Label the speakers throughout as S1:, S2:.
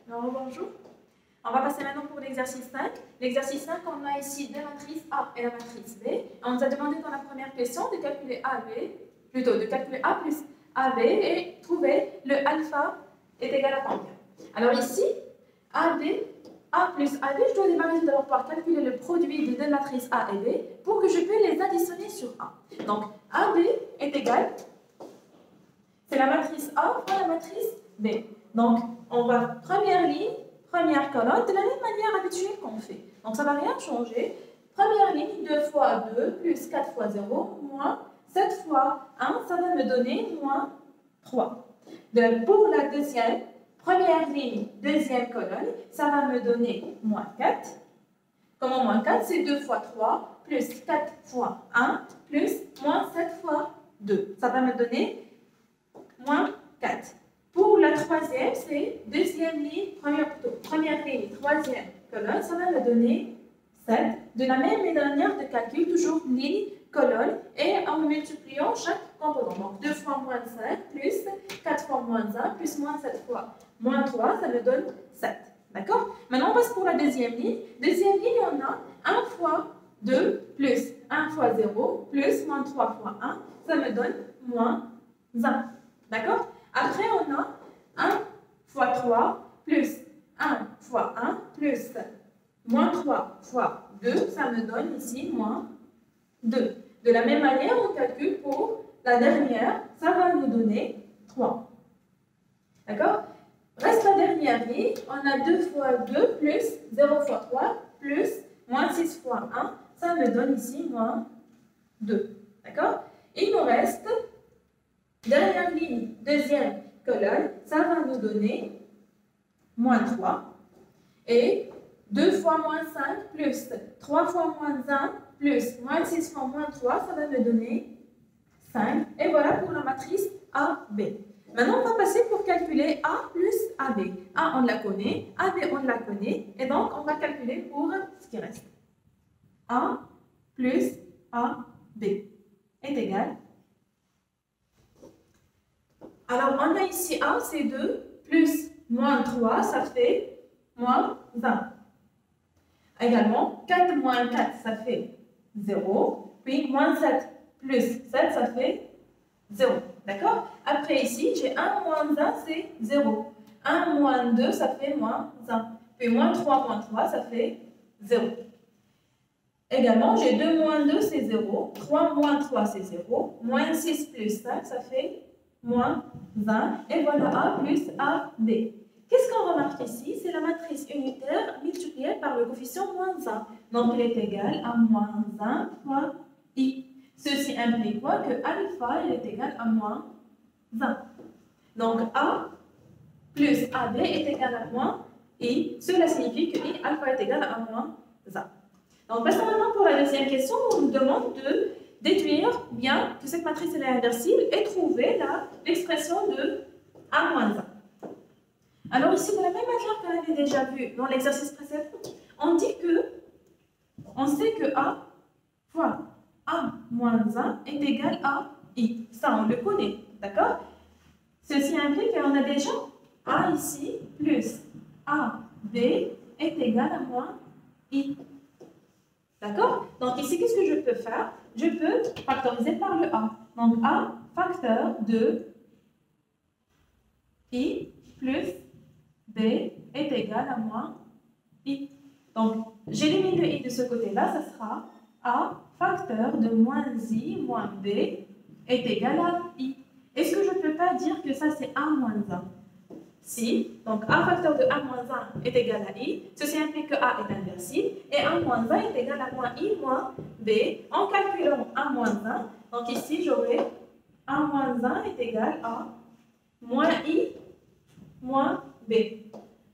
S1: Alors, bonjour. On va passer maintenant pour l'exercice 5. L'exercice 5, on a ici deux matrices A et la matrice B. On nous a demandé dans la première question de calculer de calculer A plus AB et trouver le alpha est égal à combien. Alors ici, A plus AB, je dois démarrer d'abord par calculer le produit de deux matrices A et B pour que je puisse les additionner sur A. Donc, AB est égal, c'est la matrice A fois la matrice B. Donc, on va première ligne, première colonne, de la même manière habituelle qu'on fait. Donc, ça ne va rien changer. Première ligne, 2 fois 2, plus 4 fois 0, moins 7 fois 1, ça va me donner moins 3. Pour la deuxième, première ligne, deuxième colonne, ça va me donner moins 4. Comment moins 4? C'est 2 fois 3, plus 4 fois 1, plus moins 7 fois 2. Ça va me donner moins 4. Pour la troisième, c'est deuxième ligne, première ligne, troisième colonne, ça va me donner 7. De la même manière de calcul, toujours ligne, colonne, et en multipliant chaque composant. Donc 2 fois moins 5, plus 4 fois moins 1, plus moins 7 fois moins 3, ça me donne 7. D'accord? Maintenant, on passe pour la deuxième ligne. Deuxième ligne, on a 1 fois 2, plus 1 fois 0, plus moins 3 fois 1, ça me donne moins 1. D'accord? Après, on a 1 fois 3 plus 1 fois 1 plus moins 3 fois 2, ça me donne ici moins 2. De la même manière, on calcule pour la dernière, ça va nous donner 3. D'accord? Reste la dernière ligne, on a 2 fois 2 plus 0 fois 3 plus moins 6 fois 1, ça me donne ici moins 2. D'accord? Il nous reste dernière ligne, deuxième colonne, ça va nous donner moins 3. Et 2 fois moins 5 plus 3 fois moins 1 plus moins 6 fois moins 3, ça va me donner 5. Et voilà pour la matrice AB. Maintenant, on va passer pour calculer A plus AB. A, on la connaît. AB, on la connaît. Et donc, on va calculer pour ce qui reste. A plus AB est égal. Alors, on a ici A, c'est 2, plus moins 3, ça fait moins 1. Également, 4 moins 4, ça fait 0. Puis, moins 7 plus 7, ça fait 0. D'accord? Après, ici, j'ai 1 moins 1, c'est 0. 1 moins 2, ça fait moins 1. Puis, moins 3 moins 3, ça fait 0. Également, j'ai 2 moins 2, c'est 0. 3 moins 3, c'est 0. Moins 6 plus 5, ça fait moins 1. Et voilà A plus AB. Qu'est-ce qu'on remarque ici? C'est la matrice unitaire multipliée par le coefficient moins 1. Donc, elle est égale à moins 1 fois I. Ceci implique quoi? Que alpha est égal à moins 1. Donc, A plus AB est égal à moins I. Cela signifie que I alpha est égal à moins 1. Donc, passons maintenant pour la deuxième question. On nous demande de déduire bien que cette matrice est inversible et trouver l'expression de A moins 1. Alors ici, de la même manière qu'on avait déjà vu dans l'exercice précédent, on sait que A fois A moins 1 est égal à I. Ça, on le connaît, d'accord? Ceci implique qu'on a déjà A ici plus AB est égal à moins I. D'accord? Donc ici, qu'est-ce que je peux faire? Je peux factoriser par le A. Donc A facteur de I plus B est égal à moins I. Donc, j'élimine le I de ce côté-là, ça sera A facteur de moins I moins B est égal à I. Est-ce que je ne peux pas dire que ça c'est A moins 1? Si, donc A facteur de A moins 1 est égal à I, ceci implique que A est inversible, et A moins 1 est égal à moins I moins B. En calculant A moins 1, donc ici j'aurai A moins 1 est égal à moins I moins B.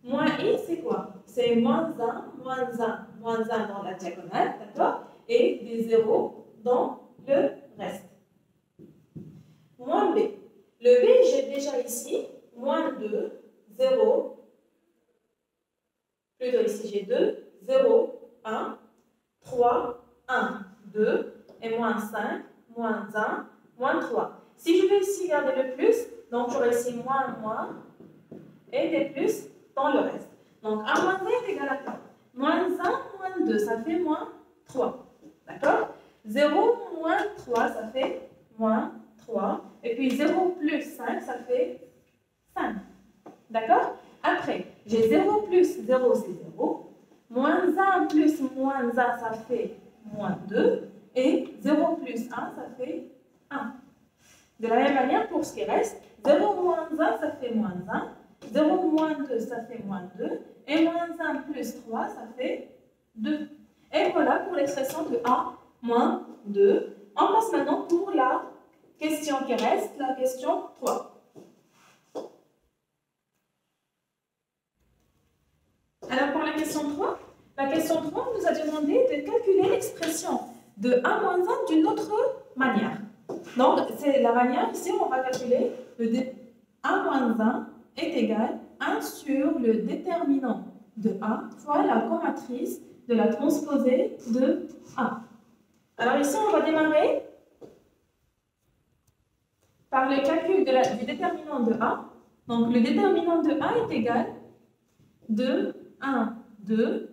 S1: Moins I, c'est quoi? C'est moins 1, moins 1 dans la diagonale, d'accord? Et des zéros dans le reste. Moins B. Le B, j'ai déjà ici, moins 2, 0. Plutôt ici, j'ai 2, 0, 1, 3, 1, 2, et moins 5, moins 1, moins 3. Si je vais ici garder le plus, donc j'aurai ici moins, et des plus dans le reste. Donc, 1 moins 1 est égal à quoi? Moins 1 moins 2, ça fait moins 3. D'accord? 0 moins 3, ça fait moins 3. Et puis 0 plus 5, ça fait 5. D'accord? Après, j'ai 0 plus 0, c'est 0. Moins 1 plus moins 1, ça fait moins 2. Et 0 plus 1, ça fait 1. De la même manière, pour ce qui reste, 0 moins 1, ça fait moins 1. 0 moins 2, ça fait moins 2. Et moins 1 plus 3, ça fait 2. Et voilà pour l'expression de A moins 2. On passe maintenant pour la question qui reste, la question 3. Alors pour la question 3 nous a demandé de calculer l'expression de A moins 1 d'une autre manière. Donc c'est la manière, ici on va calculer le A moins 1 est égal à 1 sur le déterminant de A fois la commatrice de la transposée de A. Alors ici on va démarrer par le calcul du déterminant de A. Donc le déterminant de A est égal à 2, 1, 2,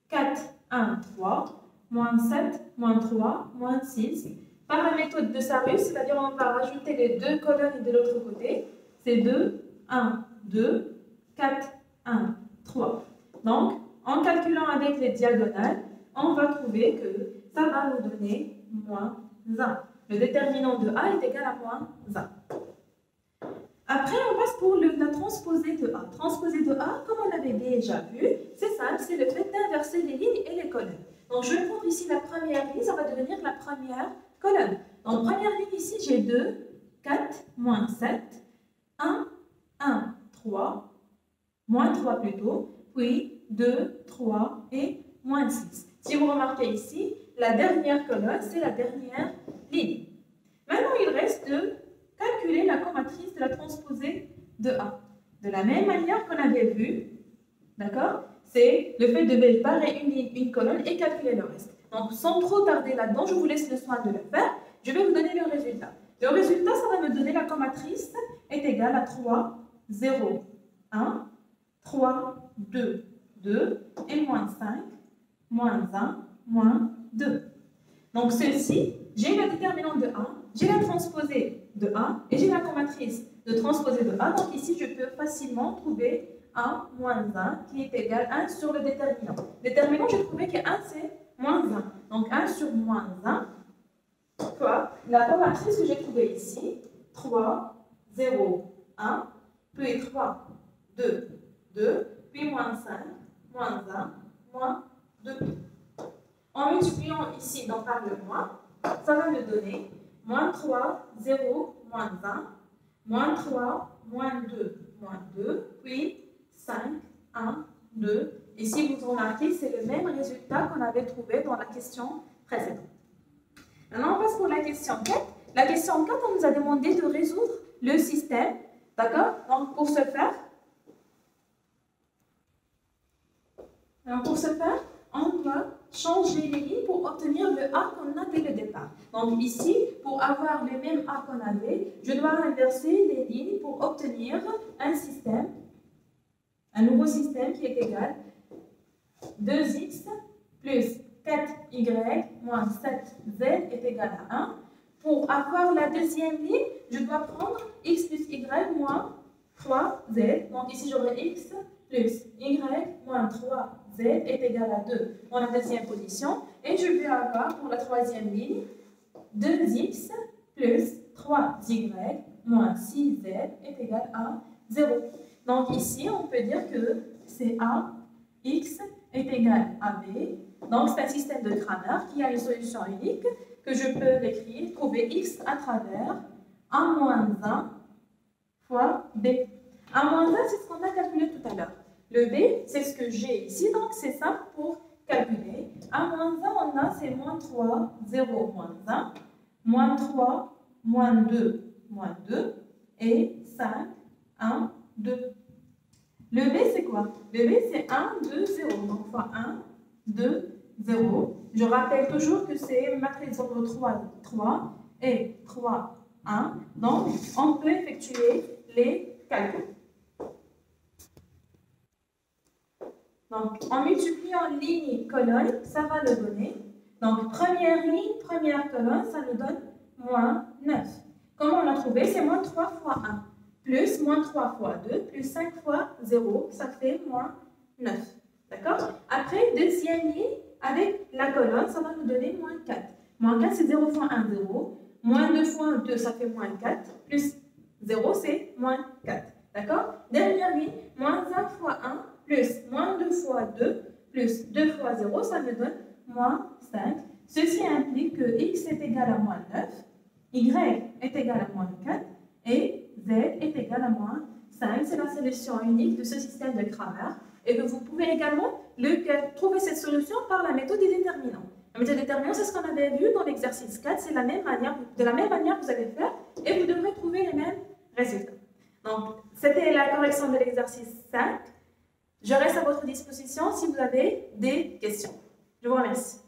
S1: 4, 1, 3, moins 7, moins 3, moins 6. Par la méthode de Sarus, c'est-à-dire on va rajouter les deux colonnes de l'autre côté. C'est 2, 1, 2, 4, 1, 3. Donc, en calculant avec les diagonales, on va trouver que ça va nous donner moins 1. Le déterminant de A est égal à moins 1. Après, on passe pour la transposée de A. Transposée de A, comme on avait déjà vu, c'est simple, c'est le fait d'inverser les lignes et les colonnes. Donc, je vais prendre ici la première ligne, ça va devenir la première colonne. Donc, première ligne ici, j'ai 2, 4, moins 7, 1, 1, 3, moins 3 plutôt, puis 2, 3 et moins 6. Si vous remarquez ici, la dernière colonne, c'est la dernière ligne. Maintenant, il reste de calculer la commatrice de la transposée de A. De la même manière qu'on avait vu, d'accord, c'est le fait de séparer une ligne, une colonne et calculer le reste. Donc, sans trop tarder là-dedans, je vous laisse le soin de le faire. Je vais vous donner le résultat. Le résultat, ça va me donner la commatrice est égale à 3, 0, 1, 3, 2, 2 et moins 5, moins 1, moins 2. Donc, celle-ci, j'ai la déterminante de A, j'ai la transposée de A et j'ai la commatrice de transposée de A. Donc, ici, je peux facilement trouver A moins 1 qui est égal à 1 sur le déterminant. Déterminant, j'ai trouvé que 1, c'est moins 1. Donc, 1 sur moins 1 fois la commatrice que j'ai trouvée ici, 3, 0, 1, puis 3, 2, 2, puis moins 5, moins 1, moins 2. En multipliant ici donc par le moins, ça va me donner moins 3, 0, moins 1, moins 3, moins 2, moins 2, puis 5, 1, 2. Et si vous remarquez, c'est le même résultat qu'on avait trouvé dans la question précédente. Maintenant, on passe pour la question 4. La question 4, on nous a demandé de résoudre le système. D'accord? Donc, pour ce faire, on va changer les lignes pour obtenir le A qu'on a dès le départ. Donc ici, pour avoir le même A qu'on avait, je dois inverser les lignes pour obtenir un système, un nouveau système qui est égal à 2x plus 4y moins 7z est égal à 1. Pour avoir la deuxième ligne, je dois prendre x plus y moins 3z. Donc ici, j'aurai x plus y moins 3z est égal à 2 dans la deuxième position. Et je vais avoir pour la troisième ligne 2x plus 3y moins 6z est égal à 0. Donc ici, on peut dire que c'est A, x est égal à b. Donc c'est un système de Cramer qui a une solution unique que je peux l'écrire, trouver x à travers a moins 1 fois b. A moins 1, c'est ce qu'on a calculé tout à l'heure. Le b, c'est ce que j'ai ici, donc c'est simple pour calculer. A moins 1, on a, c'est moins 3, 0, moins 1, moins 3, moins 2, moins 2, et 5, 1, 2. Le b, c'est quoi? Le b, c'est 1, 2, 0. Donc, fois 1, 2, 0. Je rappelle toujours que c'est matrice ordre 3, 3 et 3, 1. Donc, on peut effectuer les calculs. Donc, en multipliant ligne, colonne, ça va le donner. Donc, première ligne, première colonne, ça nous donne moins 9. Comment on l'a trouvé? C'est moins 3 fois 1. Plus moins 3 fois 2, plus 5 fois 0, ça fait moins 9. D'accord? Après, deuxième ligne, avec la colonne, ça va nous donner moins 4. Moins 4, c'est 0 fois 1, 0. Moins 2 fois 2, ça fait moins 4. Plus 0, c'est moins 4. D'accord? Dernière ligne, moins 1 fois 1, plus moins 2 fois 2, plus 2 fois 0, ça me donne moins 5. Ceci implique que x est égal à moins 9, y est égal à moins 4 et z est égal à moins 5. C'est la solution unique de ce système de Cramer et que vous pouvez également trouver cette solution par la méthode des déterminants. La méthode des déterminants, c'est ce qu'on avait vu dans l'exercice 4. C'est de la même manière que vous allez faire et vous devrez trouver les mêmes résultats. Donc, c'était la correction de l'exercice 5. Je reste à votre disposition si vous avez des questions. Je vous remercie.